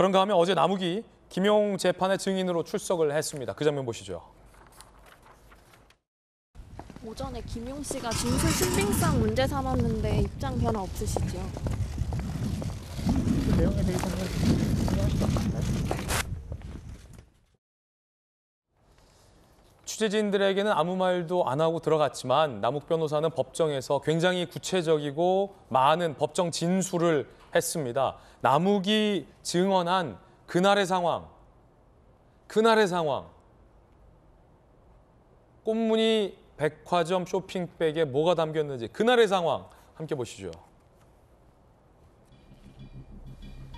그런가 하면 어제 남욱이 김용 재판의 증인으로 출석을 했습니다. 그 장면 보시죠. 오전에 김용 씨가 진술 신빙성 문제 삼았는데 입장 변화 없으시죠? 그 내용에 대해서는 취재진들에게는 아무 말도 안 하고 들어갔지만 남욱 변호사는 법정에서 굉장히 구체적이고 많은 법정 진술을 했습니다. 남욱이 증언한 그날의 상황, 꽃무늬 백화점 쇼핑백에 뭐가 담겼는지 그날의 상황 함께 보시죠.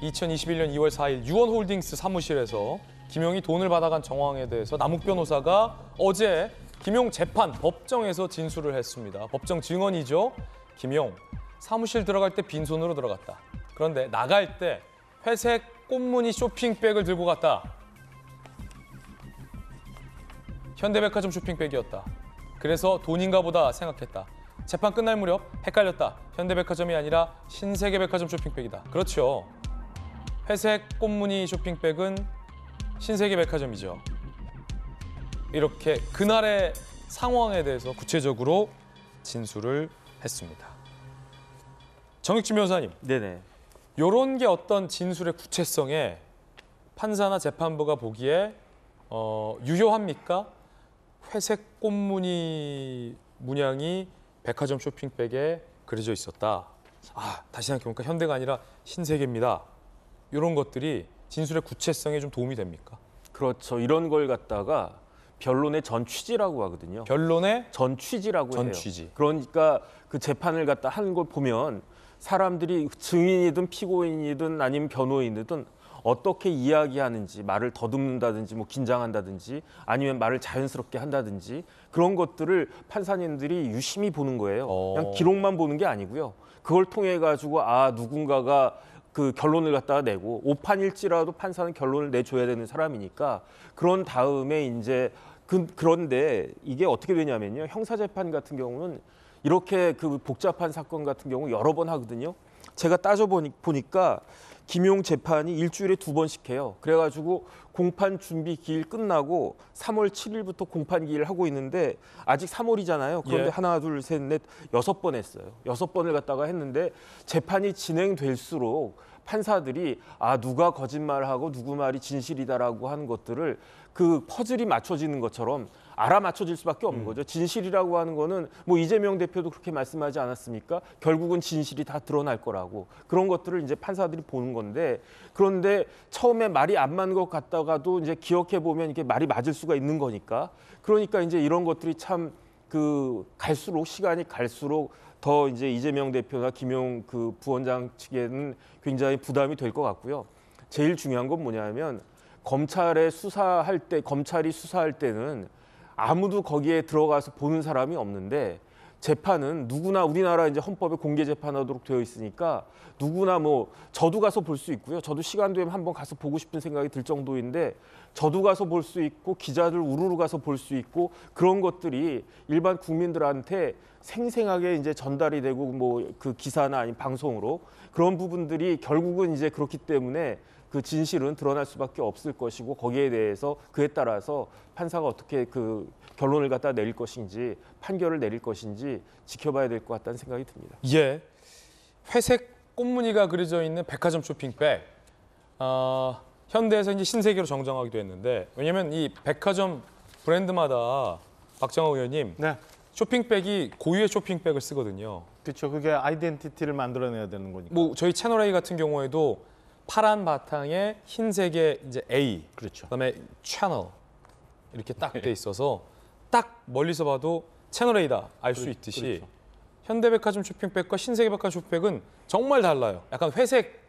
2021년 2월 4일 유원홀딩스 사무실에서 김용이 돈을 받아간 정황에 대해서 남욱 변호사가 어제 김용 재판 법정에서 진술을 했습니다. 법정 증언이죠. 김용, 사무실 들어갈 때 빈손으로 들어갔다. 그런데 나갈 때 회색 꽃무늬 쇼핑백을 들고 갔다. 현대백화점 쇼핑백이었다. 그래서 돈인가 보다 생각했다. 재판 끝날 무렵 헷갈렸다. 현대백화점이 아니라 신세계백화점 쇼핑백이다. 그렇죠. 회색 꽃무늬 쇼핑백은 신세계백화점이죠. 이렇게 그날의 상황에 대해서 구체적으로 진술을 했습니다. 정익진 변호사님, 네네. 이런 게 어떤 진술의 구체성에 판사나 재판부가 보기에 유효합니까? 회색 꽃무늬 문양이 백화점 쇼핑백에 그려져 있었다. 다시 생각해보니까 현대가 아니라 신세계입니다. 이런 것들이 진술의 구체성에 좀 도움이 됩니까? 그렇죠. 이런 걸 갖다가 변론의 전 취지라고 하거든요. 변론의 전 취지라고 전 해요. 취지. 그러니까 그 재판을 갖다 하는 걸 보면 사람들이 증인이든 피고인이든 아니면 변호인이든 어떻게 이야기하는지, 말을 더듬는다든지 뭐 긴장한다든지 아니면 말을 자연스럽게 한다든지 그런 것들을 판사님들이 유심히 보는 거예요. 그냥 기록만 보는 게 아니고요. 그걸 통해 가지고 누군가가 그 결론을 갖다가 내고 오판일지라도 판사는 결론을 내줘야 되는 사람이니까 그런 다음에 이제 그런데 이게 어떻게 되냐면요. 형사재판 같은 경우는 이렇게 그 복잡한 사건 같은 경우 여러 번 하거든요. 제가 따져보니까 김용 재판이 일주일에 2번씩 해요. 그래가지고 공판 준비 기일 끝나고 3월 7일부터 공판 기일을 하고 있는데 아직 3월이잖아요. 그런데 하나, 둘, 셋, 넷, 6번 했어요. 6번을 갖다가 했는데 재판이 진행될수록 판사들이 누가 거짓말하고 누구 말이 진실이다라고 하는 것들을 그 퍼즐이 맞춰지는 것처럼 알아맞혀질 수밖에 없는 거죠. 진실이라고 하는 거는 뭐 이재명 대표도 그렇게 말씀하지 않았습니까? 결국은 진실이 다 드러날 거라고. 그런 것들을 이제 판사들이 보는 건데 그런데 처음에 말이 안 맞는 것 같다가도 이제 기억해 보면 이게 말이 맞을 수가 있는 거니까. 그러니까 이제 이런 것들이 참 시간이 갈수록 더 이제 이재명 대표나 김용 그 부원장 측에는 굉장히 부담이 될 것 같고요. 제일 중요한 건 뭐냐면 검찰이 수사할 때는 아무도 거기에 들어가서 보는 사람이 없는데 재판은 누구나 우리나라 이제 헌법에 공개 재판하도록 되어 있으니까 누구나 뭐 저도 가서 볼 수 있고요. 저도 시간 되면 한번 가서 보고 싶은 생각이 들 정도인데 저도 가서 볼 수 있고 기자들 우르르 가서 볼 수 있고 그런 것들이 일반 국민들한테 생생하게 이제 전달이 되고 뭐 그 기사나 아니면 방송으로 그런 부분들이 결국은 이제 그렇기 때문에 그 진실은 드러날 수밖에 없을 것이고 거기에 대해서 그에 따라서 판사가 어떻게 그 결론을 갖다 내릴 것인지 판결을 내릴 것인지 지켜봐야 될 것 같다는 생각이 듭니다. 예, 회색 꽃무늬가 그려져 있는 백화점 쇼핑백. 현대에서 이제 신세계로 정정하기도 했는데 왜냐하면 이 백화점 브랜드마다 박정호 의원님 네. 쇼핑백이 고유의 쇼핑백을 쓰거든요. 그렇죠. 그게 아이덴티티를 만들어내야 되는 거니까. 뭐 저희 채널 A 같은 경우에도 파란 바탕에 흰색의 이제 A, 그렇죠. 그다음에 채널 이렇게 딱 돼 있어서 딱 멀리서 봐도 채널 A다 알 수 있듯이 그렇죠. 현대백화점 쇼핑백과 신세계백화점 쇼핑백은 정말 달라요. 약간 회색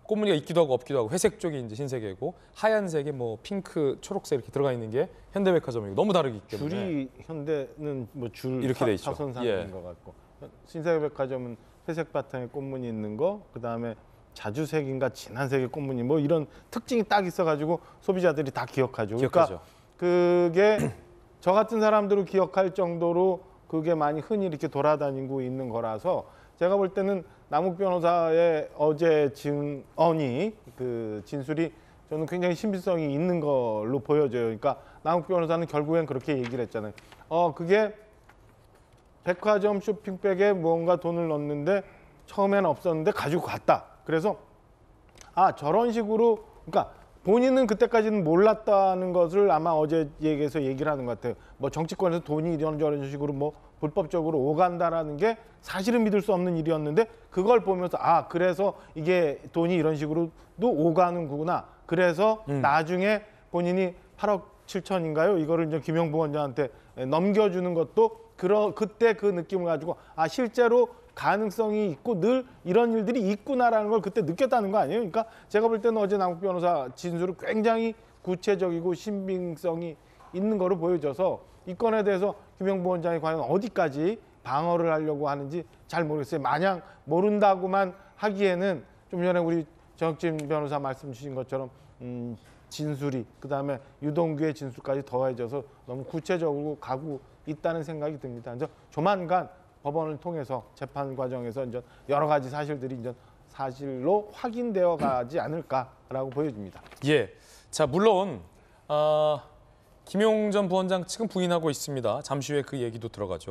꽃무늬가 있기도 하고 없기도 하고 회색 쪽이 이제 신세계고 하얀색에 뭐 핑크, 초록색 이렇게 들어가 있는 게 현대백화점이고 너무 다르기 때문에 줄이 현대는 뭐 줄 이렇게 돼 있죠. 사선상인 예. 것 같고 신세계백화점은 회색 바탕에 꽃무늬 있는 거, 그다음에 자주색인가 진한색의 꽃무늬 뭐 이런 특징이 딱 있어가지고 소비자들이 다 기억하죠. 기억하죠. 그러니까 그게 저 같은 사람들을 기억할 정도로 그게 많이 흔히 이렇게 돌아다니고 있는 거라서 제가 볼 때는 남욱 변호사의 어제 증언이 그 진술이 저는 굉장히 신빙성이 있는 걸로 보여져요. 그러니까 남욱 변호사는 결국엔 그렇게 얘기를 했잖아요. 그게 백화점 쇼핑백에 무언가 돈을 넣었는데 처음에는 없었는데 가지고 갔다. 그래서 저런 식으로 그러니까 본인은 그때까지는 몰랐다는 것을 아마 어제 얘기해서 얘기를 하는 것 같아요. 뭐 정치권에서 돈이 이런저런 식으로 뭐 불법적으로 오간다라는 게 사실은 믿을 수 없는 일이었는데 그걸 보면서 그래서 이게 돈이 이런 식으로도 오가는구나. 그래서 나중에 본인이 8억 7천인가요? 이거를 이제 김영부 원장한테 넘겨주는 것도 그때 그 느낌을 가지고 실제로 가능성이 있고 늘 이런 일들이 있구나라는 걸 그때 느꼈다는 거 아니에요? 그러니까 제가 볼 때는 어제 남욱 변호사 진술은 굉장히 구체적이고 신빙성이 있는 거로 보여져서 이 건에 대해서 김영부 원장이 과연 어디까지 방어를 하려고 하는지 잘 모르겠어요. 마냥 모른다고만 하기에는 좀 전에 우리 정혁진 변호사 말씀 주신 것처럼 진술이 그다음에 유동규의 진술까지 더해져서 너무 구체적으로 가고 있다는 생각이 듭니다. 그래서 조만간 법원을 통해서 재판 과정에서 이제 여러 가지 사실들이 이제 사실로 확인되어 가지 않을까라고 보여집니다. 예. 자, 물론 김용 전 부원장 측은 부인하고 있습니다. 잠시 후에 그 얘기도 들어가죠.